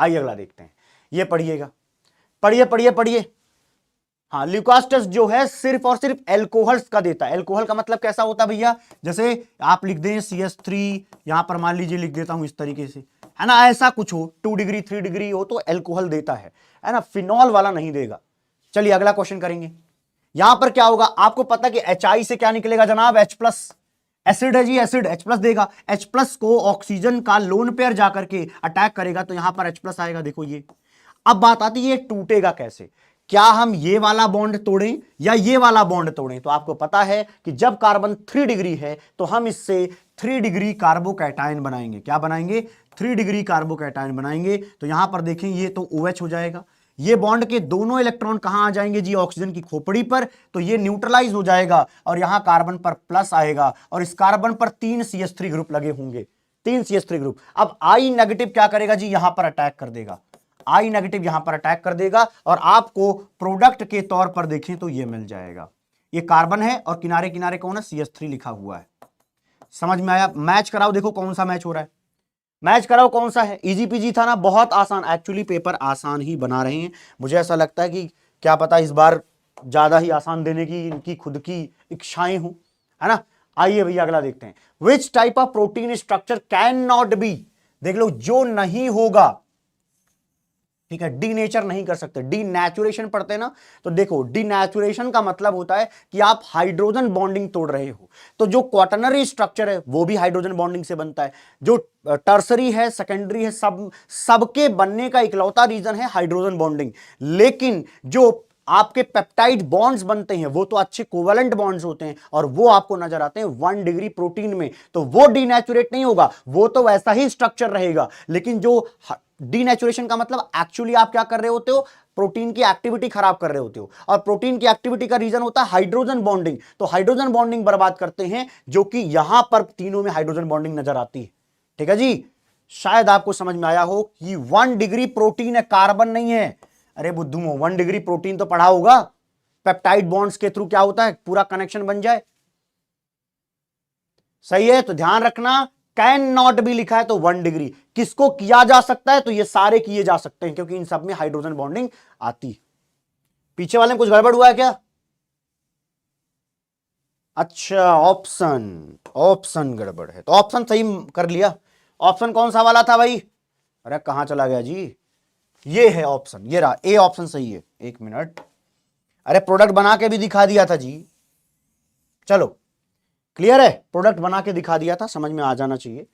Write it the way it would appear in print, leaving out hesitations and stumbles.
आइए अगला देखते हैं, ये पढ़िएगा, पढ़िए पढ़िए पढ़िए। हाँ, ल्यूकास टेस्ट जो है सिर्फ और सिर्फ एल्कोहल्स का देता है। एल्कोहल का मतलब कैसा होता है भैया, जैसे आप लिख दें CH3, यहां पर मान लीजिए लिख देता हूं इस तरीके से, है ना, ऐसा कुछ हो 2 डिग्री 3 डिग्री हो तो एल्कोहल देता है ना, फिनॉल वाला नहीं देगा। चलिए अगला क्वेश्चन करेंगे। यहां पर क्या होगा, आपको पता कि HI से क्या निकलेगा जनाब, H+, एसिड है जी, एसिड H+ देगा। H+ को ऑक्सीजन का लोन पेयर जाकर के अटैक करेगा तो यहां पर H+ आएगा, देखो ये। अब बात आती है ये टूटेगा कैसे, क्या हम ये वाला बॉन्ड तोड़ें या ये वाला बॉन्ड तोड़ें। तो आपको पता है कि जब कार्बन 3 डिग्री है तो हम इससे 3 डिग्री कार्बोकैटायन बनाएंगे। क्या बनाएंगे, 3 डिग्री कार्बोकैटायन बनाएंगे। तो यहां पर देखें ये तो OH हो जाएगा, ये बॉन्ड के दोनों इलेक्ट्रॉन कहां आ जाएंगे जी, ऑक्सीजन की खोपड़ी पर, तो ये न्यूट्रलाइज हो जाएगा और यहां कार्बन पर प्लस आएगा और इस कार्बन पर 3 CH3 ग्रुप लगे होंगे, 3 CH3 ग्रुप। अब I नेगेटिव क्या करेगा जी, यहां पर अटैक कर देगा, I नेगेटिव यहां पर अटैक कर देगा और आपको प्रोडक्ट के तौर पर देखें तो ये मिल जाएगा। ये कार्बन है और किनारे किनारे कौन है, CH3 लिखा हुआ है। समझ में आया, मैच कराओ, देखो कौन सा मैच हो रहा है, मैच कराओ कौन सा है। इजी पीजी था ना, बहुत आसान, एक्चुअली पेपर आसान ही बना रहे हैं। मुझे ऐसा लगता है कि क्या पता इस बार ज्यादा ही आसान देने की इनकी खुद की इच्छाएं हो, है ना। आइए भैया अगला देखते हैं, which type of protein structure can not be, देख लो जो नहीं होगा, ठीक है, डीनेचर नहीं कर सकते। डीनेचुरेशन पढ़ते हैं ना, तो देखो डीनेचुरेशन का मतलब होता है कि आप हाइड्रोजन बॉन्डिंग तोड़ रहे हो, तो जो क्वाटरनरी स्ट्रक्चर है वो भी हाइड्रोजन बॉन्डिंग से बनता है, जो टर्सरी है सेकेंडरी है, सबके बनने का इकलौता रीजन है हाइड्रोजन बॉन्डिंग। लेकिन जो आपके पेप्टाइड बॉन्ड्स बनते हैं वो तो अच्छे कोवेलेंट बॉन्ड्स होते हैं और वो आपको नजर आते हैं 1 डिग्री प्रोटीन में, तो वो डीनेचुरेट नहीं होगा, वो तो वैसा ही स्ट्रक्चर रहेगा। लेकिन जो डीनेचुरेशन का मतलब एक्चुअली आप क्या कर रहे होते हो, प्रोटीन की एक्टिविटी खराब कर रहे होते हो, और प्रोटीन की एक्टिविटी का रीजन होता है हाइड्रोजन बॉन्डिंग, तो हाइड्रोजन बॉन्डिंग बर्बाद करते हैं, जो कि यहां पर तीनों में हाइड्रोजन बॉन्डिंग नजर आती है। ठीक है जी, शायद आपको समझ में आया हो कि 1 डिग्री प्रोटीन है, कार्बन नहीं है। अरे बुद्धू, 1 डिग्री प्रोटीन तो पढ़ा होगा, पेप्टाइड बॉन्ड्स के थ्रू क्या होता है, पूरा कनेक्शन बन जाए। सही है, तो ध्यान रखना, कैन नॉट भी लिखा है तो 1 डिग्री, किसको किया जा सकता है, तो ये सारे किए जा सकते हैं क्योंकि इन सब में हाइड्रोजन बॉन्डिंग आती है। पीछे वाले में कुछ गड़बड़ हुआ है क्या? अच्छा, ऑप्शन गड़बड़ है, तो ऑप्शन सही कर लिया। ऑप्शन कौन सा वाला था भाई, अरे कहां चला गया जी, ये है ऑप्शन, ये रहा, ए ऑप्शन सही है। 1 मिनट, अरे प्रोडक्ट बना के भी दिखा दिया था जी। चलो क्लियर है, प्रोडक्ट बना के दिखा दिया था, समझ में आ जाना चाहिए।